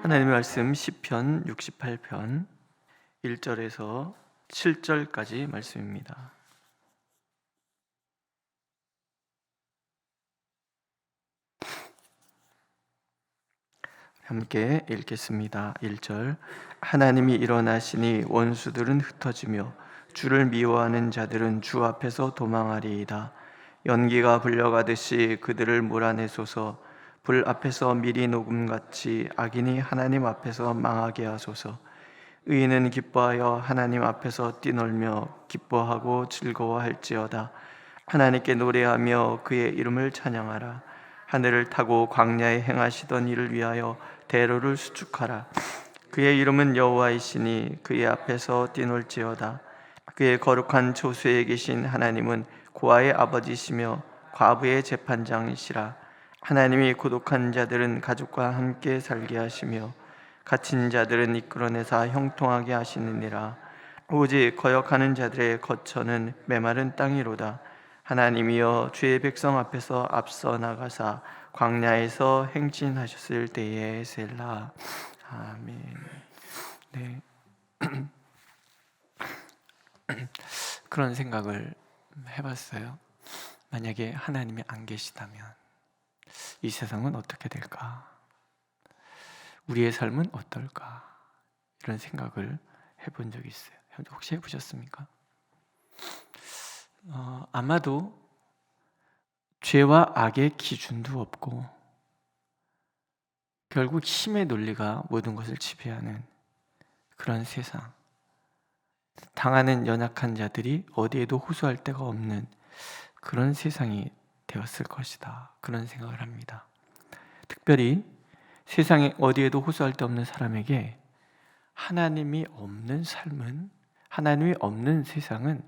하나님의 말씀 시편 68편 1절에서 7절까지 말씀입니다. 함께 읽겠습니다. 1절. 하나님이 일어나시니 원수들은 흩어지며 주를 미워하는 자들은 주 앞에서 도망하리이다. 연기가 불려가듯이 그들을 몰아내소서. 불 앞에서 미리 녹음같이 악인이 하나님 앞에서 망하게 하소서. 의인은 기뻐하여 하나님 앞에서 뛰놀며 기뻐하고 즐거워할지어다. 하나님께 노래하며 그의 이름을 찬양하라. 하늘을 타고 광야에 행하시던 일을 위하여 대로를 수축하라. 그의 이름은 여호와이시니 그의 앞에서 뛰놀지어다. 그의 거룩한 조수에 계신 하나님은 고아의 아버지시며 과부의 재판장이시라. 하나님이 고독한 자들은 가족과 함께 살게 하시며 갇힌 자들은 이끌어내사 형통하게 하시느니라. 오직 거역하는 자들의 거처는 메마른 땅이로다. 하나님이여 주의 백성 앞에서 앞서 나가사 광야에서 행진하셨을 때에 셀라. 아멘. 네. 그런 생각을 해봤어요. 만약에 하나님이 안 계시다면 이 세상은 어떻게 될까? 우리의 삶은 어떨까? 이런 생각을 해본 적이 있어요. 혹시 해보셨습니까? 아마도 죄와 악의 기준도 없고 결국 힘의 논리가 모든 것을 지배하는 그런 세상, 당하는 연약한 자들이 어디에도 호소할 데가 없는 그런 세상이 되었을 것이다, 그런 생각을 합니다. 특별히 세상에 어디에도 호소할 데 없는 사람에게 하나님이 없는 삶은, 하나님이 없는 세상은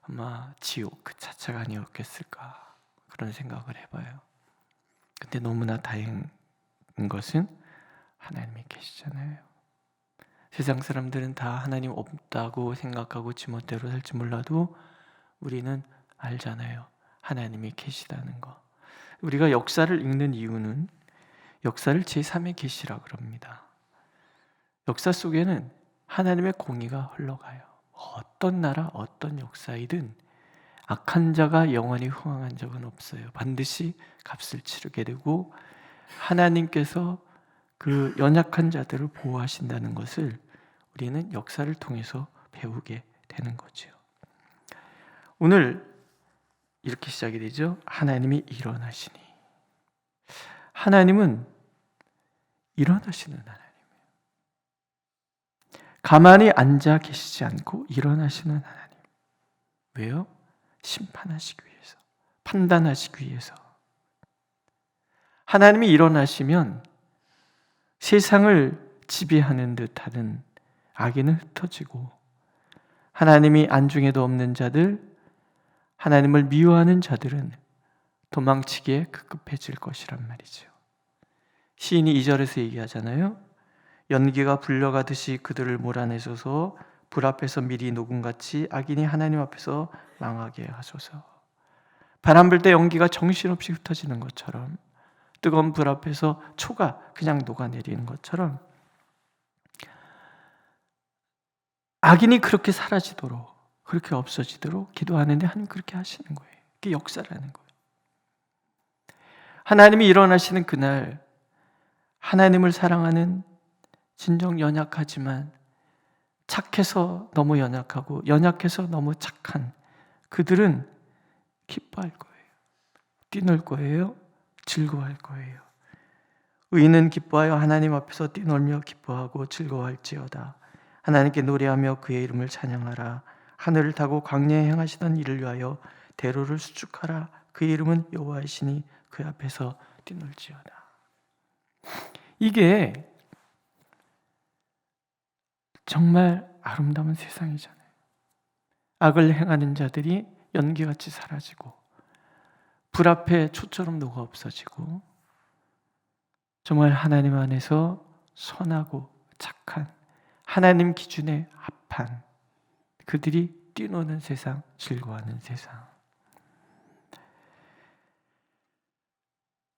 아마 지옥 그 자체가 아니었겠을까, 그런 생각을 해봐요. 근데 너무나 다행인 것은 하나님이 계시잖아요. 세상 사람들은 다 하나님 없다고 생각하고 지멋대로 살지 몰라도 우리는 알잖아요. 하나님이 계시다는 거. 우리가 역사를 읽는 이유는 역사를 제3의 계시라 그럽니다. 역사 속에는 하나님의 공의가 흘러가요. 어떤 나라, 어떤 역사이든 악한 자가 영원히 흥왕한 적은 없어요. 반드시 값을 치르게 되고 하나님께서 그 연약한 자들을 보호하신다는 것을 우리는 역사를 통해서 배우게 되는 거죠. 오늘 이렇게 시작이 되죠. 하나님이 일어나시니. 하나님은 일어나시는 하나님이에요. 가만히 앉아 계시지 않고 일어나시는 하나님. 왜요? 심판하시기 위해서, 판단하시기 위해서. 하나님이 일어나시면 세상을 지배하는 듯하는 악인은 흩어지고 하나님이 안중에도 없는 자들, 하나님을 미워하는 자들은 도망치기에 급급해질 것이란 말이죠. 시인이 2절에서 얘기하잖아요. 연기가 불려가듯이 그들을 몰아내소서. 불 앞에서 미리 녹음같이 악인이 하나님 앞에서 망하게 하소서. 바람 불 때 연기가 정신없이 흩어지는 것처럼, 뜨거운 불 앞에서 초가 그냥 녹아내리는 것처럼 악인이 그렇게 사라지도록, 그렇게 없어지도록 기도하는데 하나님 그렇게 하시는 거예요. 그게 역사라는 거예요. 하나님이 일어나시는 그날, 하나님을 사랑하는 진정 연약하지만 착해서 너무 연약하고 연약해서 너무 착한 그들은 기뻐할 거예요. 뛰놀 거예요. 즐거워할 거예요. 의인은 기뻐하여 하나님 앞에서 뛰놀며 기뻐하고 즐거워할지어다. 하나님께 노래하며 그의 이름을 찬양하라. 하늘을 타고 광야에 행하시던 일을 위하여 대로를 수축하라. 그의 이름은 여호와이시니 그 앞에서 뛰놀지어다. 이게 정말 아름다운 세상이잖아요. 악을 행하는 자들이 연기같이 사라지고 불 앞에 초처럼 녹아 없어지고 정말 하나님 안에서 선하고 착한, 하나님 기준에 합한 그들이 뛰노는 세상, 즐거워하는 세상.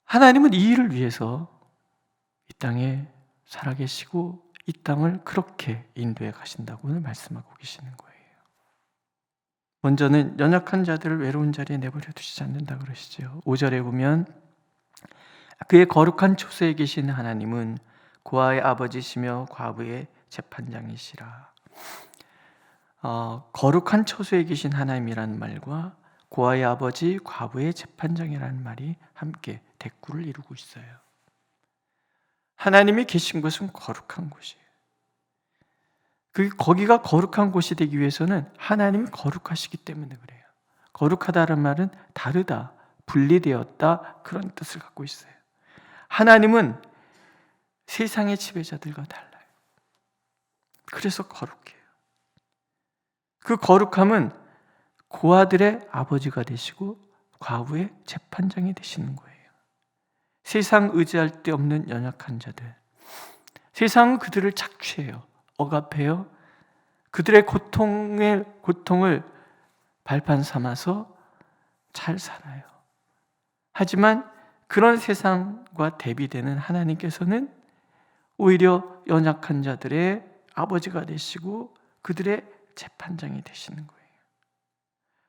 하나님은 이 일을 위해서 이 땅에 살아계시고 이 땅을 그렇게 인도해 가신다고 오늘 말씀하고 계시는 거예요. 먼저는 연약한 자들을 외로운 자리에 내버려 두시지 않는다 그러시죠. 5절에 보면 그의 거룩한 초소에 계신 하나님은 고아의 아버지시며 과부의 재판장이시라. 거룩한 처소에 계신 하나님이라는 말과 고아의 아버지, 과부의 재판장이라는 말이 함께 대꾸를 이루고 있어요. 하나님이 계신 곳은 거룩한 곳이에요. 거기가 거룩한 곳이 되기 위해서는 하나님이 거룩하시기 때문에 그래요. 거룩하다는 말은 다르다, 분리되었다 그런 뜻을 갖고 있어요. 하나님은 세상의 지배자들과 달라요. 그래서 거룩해요. 그 거룩함은 고아들의 아버지가 되시고 과부의 재판장이 되시는 거예요. 세상 의지할 데 없는 연약한 자들, 세상은 그들을 착취해요. 억압해요. 그들의 고통을 발판 삼아서 잘 살아요. 하지만 그런 세상과 대비되는 하나님께서는 오히려 연약한 자들의 아버지가 되시고 그들의 재판장이 되시는 거예요.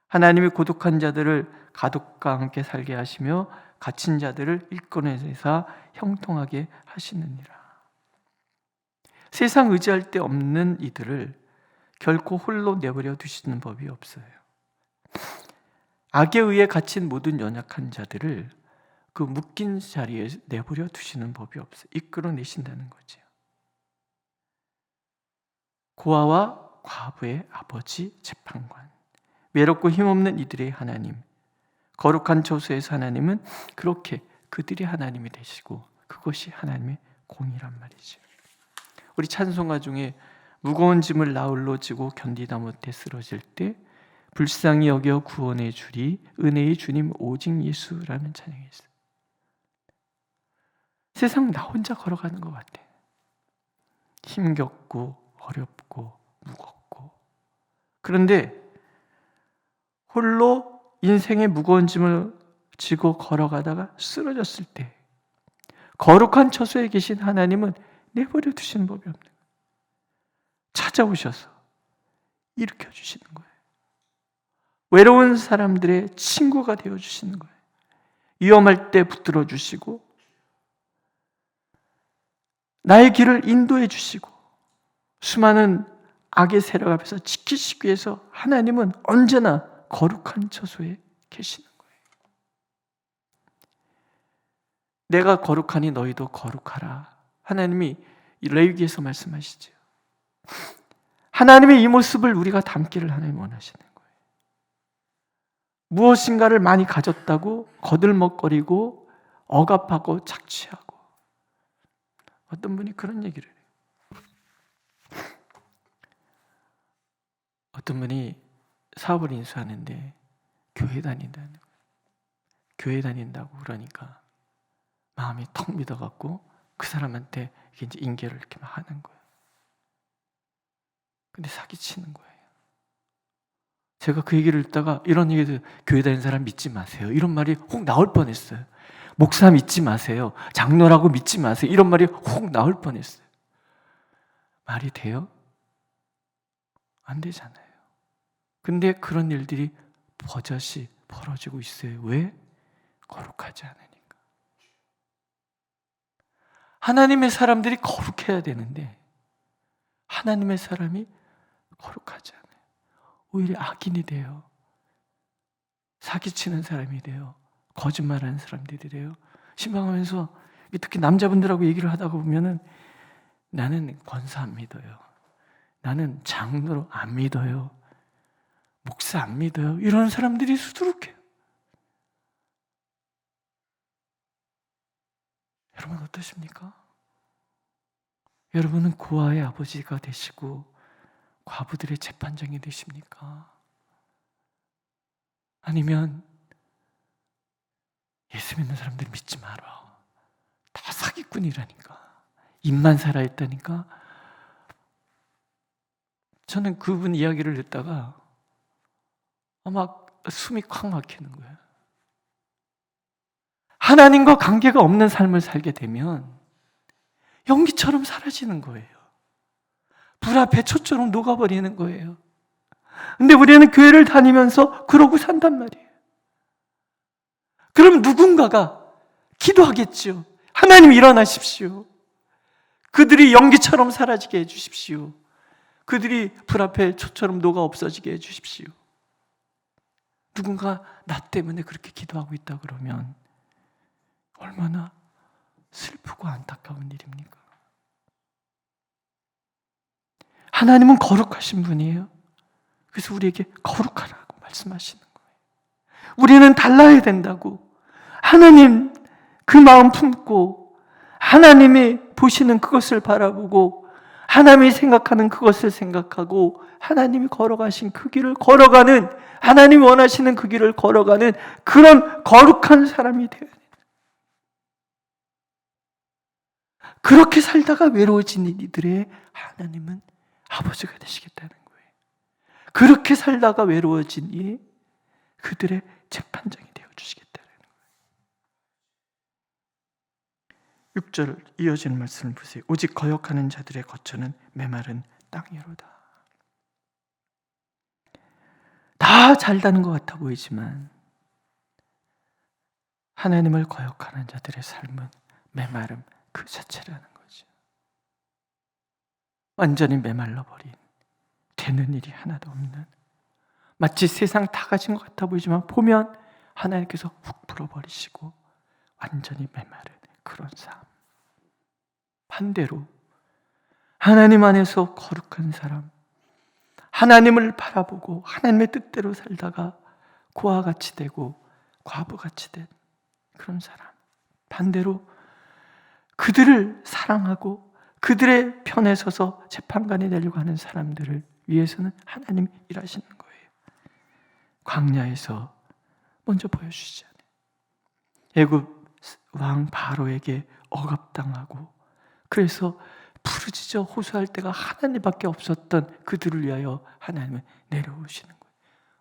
하나님이 고독한 자들을 가족과 함께 살게 하시며 갇힌 자들을 일권에서 형통하게 하시느니라. 세상 의지할 데 없는 이들을 결코 홀로 내버려 두시는 법이 없어요. 악에 의해 갇힌 모든 연약한 자들을 그 묶인 자리에 내버려 두시는 법이 없어요. 이끌어내신다는 거죠. 고아와 과부의 아버지 재판관, 외롭고 힘없는 이들의 하나님, 거룩한 처소에서 하나님은 그렇게 그들이 하나님이 되시고 그것이 하나님의 공의란 말이죠. 우리 찬송가 중에 무거운 짐을 나홀로 지고 견디다 못해 쓰러질 때 불쌍히 여겨 구원해 주리 은혜의 주님 오직 예수라는 찬양이 있어요. 세상 나 혼자 걸어가는 것 같아. 힘겹고 어렵고 무겁고. 그런데 홀로 인생의 무거운 짐을 지고 걸어가다가 쓰러졌을 때 거룩한 처소에 계신 하나님은 내버려 두시는 법이 없는 거예요. 찾아오셔서 일으켜 주시는 거예요. 외로운 사람들의 친구가 되어 주시는 거예요. 위험할 때 붙들어 주시고 나의 길을 인도해 주시고 수많은 악의 세력 앞에서 지키시기 위해서 하나님은 언제나 거룩한 처소에 계시는 거예요. 내가 거룩하니 너희도 거룩하라. 하나님이 레위기에서 말씀하시죠. 하나님의 이 모습을 우리가 담기를 하나님 원하시는 거예요. 무엇인가를 많이 가졌다고 거들먹거리고 억압하고 착취하고. 어떤 분이 그런 얘기를 해요. 어떤 분이 사업을 인수하는데 교회 다닌다는 거예요. 교회 다닌다고 그러니까 마음이 턱 믿어갖고 그 사람한테 이제 인계를 이렇게 막 하는 거예요. 근데 사기치는 거예요. 제가 그 얘기를 듣다가 이런 얘기도 교회 다니는 사람 믿지 마세요. 이런 말이 혹 나올 뻔했어요. 목사 믿지 마세요. 장로라고 믿지 마세요. 이런 말이 혹 나올 뻔했어요. 말이 돼요? 안 되잖아요. 근데 그런 일들이 버젓이 벌어지고 있어요. 왜? 거룩하지 않으니까. 하나님의 사람들이 거룩해야 되는데 하나님의 사람이 거룩하지 않아요. 오히려 악인이 돼요. 사기치는 사람이 돼요. 거짓말하는 사람들이 돼요. 신방하면서 특히 남자분들하고 얘기를 하다가 보면은 나는 권사 안 믿어요. 나는 장로 안 믿어요. 목사 안 믿어요. 이런 사람들이 수두룩해요. 여러분 어떠십니까? 여러분은 고아의 아버지가 되시고 과부들의 재판장이 되십니까? 아니면 예수 믿는 사람들 믿지 마라. 다 사기꾼이라니까. 입만 살아있다니까. 저는 그분 이야기를 듣다가 막 숨이 콱 막히는 거예요. 하나님과 관계가 없는 삶을 살게 되면 연기처럼 사라지는 거예요. 불 앞에 초처럼 녹아버리는 거예요. 근데 우리는 교회를 다니면서 그러고 산단 말이에요. 그럼 누군가가 기도하겠죠. 하나님 일어나십시오. 그들이 연기처럼 사라지게 해주십시오. 그들이 불 앞에 초처럼 녹아 없어지게 해주십시오. 누군가 나 때문에 그렇게 기도하고 있다 그러면 얼마나 슬프고 안타까운 일입니까? 하나님은 거룩하신 분이에요. 그래서 우리에게 거룩하라고 말씀하시는 거예요. 우리는 달라야 된다고. 하나님 그 마음 품고 하나님이 보시는 그것을 바라보고 하나님이 생각하는 그것을 생각하고 하나님이 걸어가신 그 길을 걸어가는, 하나님이 원하시는 그 길을 걸어가는 그런 거룩한 사람이 되어야 돼요. 그렇게 살다가 외로워진 이들의 하나님은 아버지가 되시겠다는 거예요. 그렇게 살다가 외로워진 이 그들의 재판장이 되어주시겠다는 거예요. 6절 이어지는 말씀을 보세요. 오직 거역하는 자들의 거처는 메마른 땅이로다. 다 잘다는 것 같아 보이지만 하나님을 거역하는 자들의 삶은 메마름 그 자체라는 거죠. 완전히 메말라버린, 되는 일이 하나도 없는, 마치 세상 다 가진 것 같아 보이지만 보면 하나님께서 훅 불어버리시고 완전히 메마른 그런 삶. 반대로 하나님 안에서 거룩한 사람, 하나님을 바라보고 하나님의 뜻대로 살다가 고아 같이 되고 과부같이 된 그런 사람, 반대로 그들을 사랑하고 그들의 편에 서서 재판관이 되려고 하는 사람들을 위해서는 하나님이 일하시는 거예요. 광야에서 먼저 보여주시잖아요. 애굽 왕 바로에게 억압당하고 그래서 부르짖어 호소할 때가 하나님밖에 없었던 그들을 위하여 하나님은 내려오시는 거예요.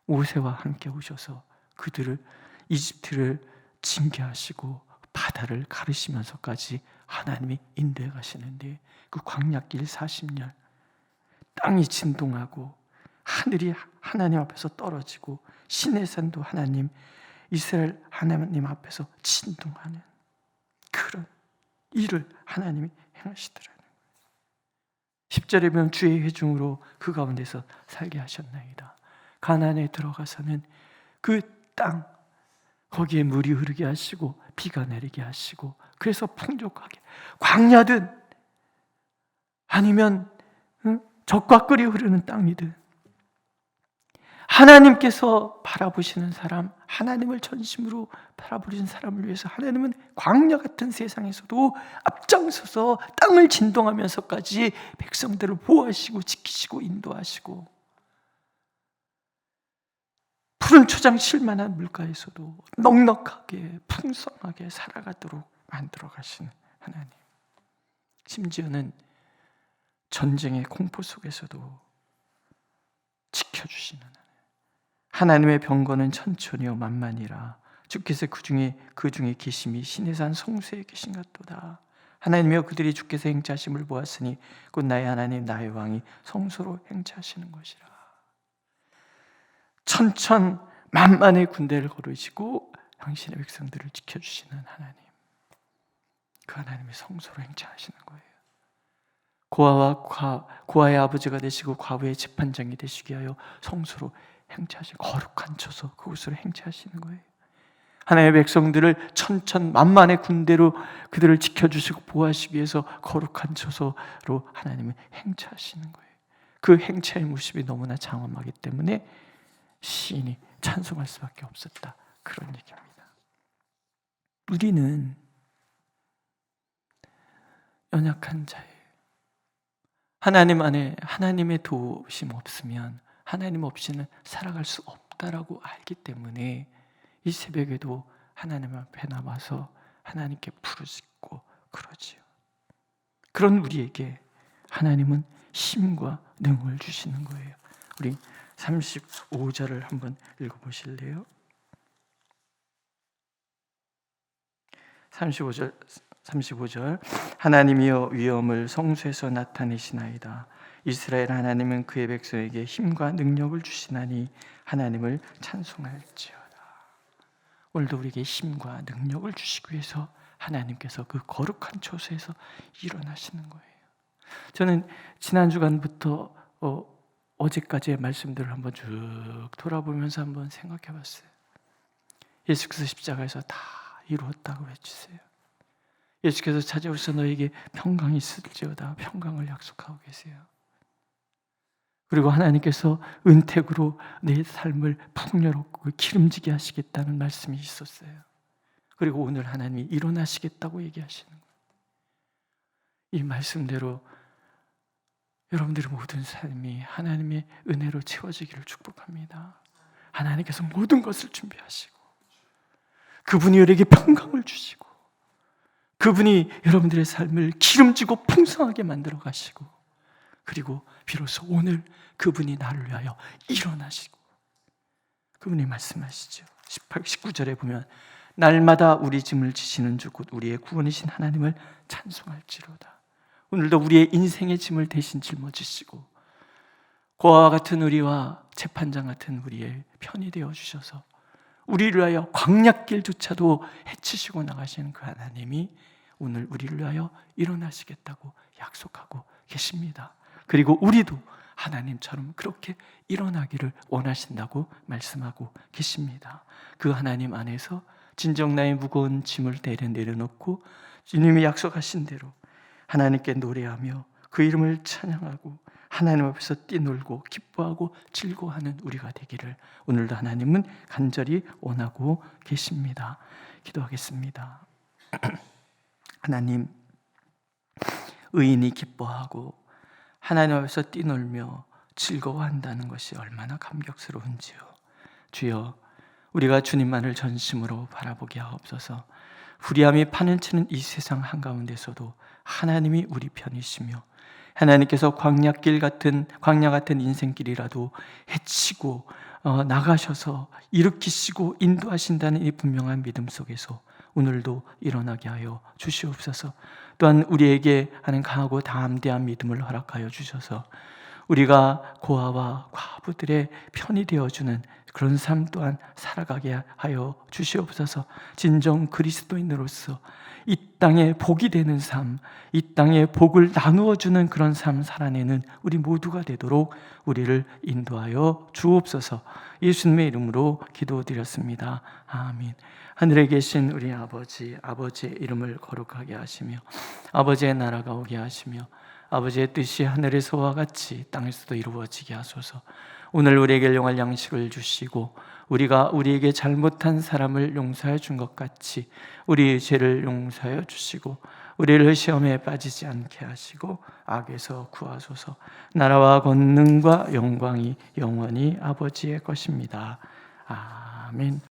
모세와 함께 오셔서 그들을, 이집트를 징계하시고 바다를 가르시면서까지 하나님이 인도해 가시는데, 그 광야길 40년 땅이 진동하고 하늘이 하나님 앞에서 떨어지고 시내산도 하나님, 이스라엘 하나님 앞에서 진동하는 그런 일을 하나님이 행하시더라는 거예요. 10절에 보면 주의 회중으로 그 가운데서 살게 하셨나이다. 가나안에 들어가서는 그 땅, 거기에 물이 흐르게 하시고 비가 내리게 하시고, 그래서 풍족하게, 광야든 아니면 젖과 꿀이 흐르는 땅이든 하나님께서 바라보시는 사람, 하나님을 전심으로 바라보시는 사람을 위해서 하나님은 광야 같은 세상에서도 앞장서서 땅을 진동하면서까지 백성들을 보호하시고 지키시고 인도하시고, 푸른 초장 칠만한 물가에서도 넉넉하게 풍성하게 살아가도록 만들어 가시는 하나님, 심지어는 전쟁의 공포 속에서도 지켜주시는 하나님의 병거는 천천히요 만만이라 주께서 그 중에 계심이 시내산 성소에 계신 것도다. 하나님이여 그들이 주께서 행차하심을 보았으니 곧 나의 하나님 나의 왕이 성소로 행차하시는 것이라. 천천만만의 군대를 거르시고 당신의 백성들을 지켜주시는 하나님, 그 하나님의 성소로 행차하시는 거예요. 고아의 아버지가 되시고 과부의 재판장이 되시게 하여 성소로 행차하시는, 거룩한 처소 그곳으로 행차하시는 거예요. 하나님의 백성들을 천천만만의 군대로 그들을 지켜주시고 보호하시기 위해서 거룩한 처소로 하나님은 행차하시는 거예요. 그 행차의 모습이 너무나 장엄하기 때문에 시인이 찬송할 수밖에 없었다, 그런 얘기입니다. 우리는 연약한 자예요. 하나님 안에 하나님의 도우심 없으면, 하나님 없이는 살아갈 수 없다라고 알기 때문에 이 새벽에도 하나님 앞에 나와서 하나님께 부르짖고 그러지요. 그런 우리에게 하나님은 힘과 능을 주시는 거예요. 우리 35절을 한번 읽어보실래요? 35절 35절 하나님이여 위엄을 성소에서 나타내시나이다. 이스라엘 하나님은 그의 백성에게 힘과 능력을 주시나니 하나님을 찬송할지어다. 오늘도 우리에게 힘과 능력을 주시기 위해서 하나님께서 그 거룩한 처소에서 일어나시는 거예요. 저는 지난 주간부터 어제까지의 말씀들을 한번 쭉 돌아보면서 한번 생각해 봤어요. 예수께서 십자가에서 다 이루었다고 외치세요. 예수께서 찾아오셔서 너에게 평강이 있을지어다 평강을 약속하고 계세요. 그리고 하나님께서 은택으로 내 삶을 풍요롭고 기름지게 하시겠다는 말씀이 있었어요. 그리고 오늘 하나님이 일어나시겠다고 얘기하시는 거예요. 이 말씀대로 여러분들의 모든 삶이 하나님의 은혜로 채워지기를 축복합니다. 하나님께서 모든 것을 준비하시고 그분이 우리에게 평강을 주시고 그분이 여러분들의 삶을 기름지고 풍성하게 만들어 가시고 그리고 비로소 오늘 그분이 나를 위하여 일어나시고 그분이 말씀하시죠. 19절에 보면 날마다 우리 짐을 지시는 주 곧 우리의 구원이신 하나님을 찬송할지로다. 오늘도 우리의 인생의 짐을 대신 짊어지시고 고아와 같은 우리와 재판장 같은 우리의 편이 되어 주셔서 우리를 위하여 광야길조차도 헤치시고 나가시는 그 하나님이 오늘 우리를 위하여 일어나시겠다고 약속하고 계십니다. 그리고 우리도 하나님처럼 그렇게 일어나기를 원하신다고 말씀하고 계십니다. 그 하나님 안에서 진정 나의 무거운 짐을 내려놓고 주님이 약속하신 대로 하나님께 노래하며 그 이름을 찬양하고 하나님 앞에서 뛰놀고 기뻐하고 즐거워하는 우리가 되기를 오늘도 하나님은 간절히 원하고 계십니다. 기도하겠습니다. 하나님, 의인이 기뻐하고 하나님 앞에서 뛰놀며 즐거워한다는 것이 얼마나 감격스러운지요. 주여, 우리가 주님만을 전심으로 바라보게 하옵소서. 불의함이 파는치는 이 세상 한가운데서도 하나님이 우리 편이시며 하나님께서 광야 같은 인생길이라도 헤치고 나가셔서 일으키시고 인도하신다는 이 분명한 믿음 속에서 오늘도 일어나게 하여 주시옵소서. 또한 우리에게 하는 강하고 담대한 믿음을 허락하여 주셔서 우리가 고아와 과부들의 편이 되어주는 그런 삶 또한 살아가게 하여 주시옵소서. 진정 그리스도인으로서 이 땅에 복이 되는 삶, 이 땅에 복을 나누어 주는 그런 삶 살아내는 우리 모두가 되도록 우리를 인도하여 주옵소서. 예수님의 이름으로 기도드렸습니다. 아멘. 하늘에 계신 우리 아버지, 아버지의 이름을 거룩하게 하시며 아버지의 나라가 오게 하시며 아버지의 뜻이 하늘에서와 같이 땅에서도 이루어지게 하소서. 오늘 우리에게 일용할 양식을 주시고 우리가 우리에게 잘못한 사람을 용서해 준 것 같이 우리의 죄를 용서하여 주시고 우리를 시험에 빠지지 않게 하시고 악에서 구하소서. 나라와 권능과 영광이 영원히 아버지의 것입니다. 아멘.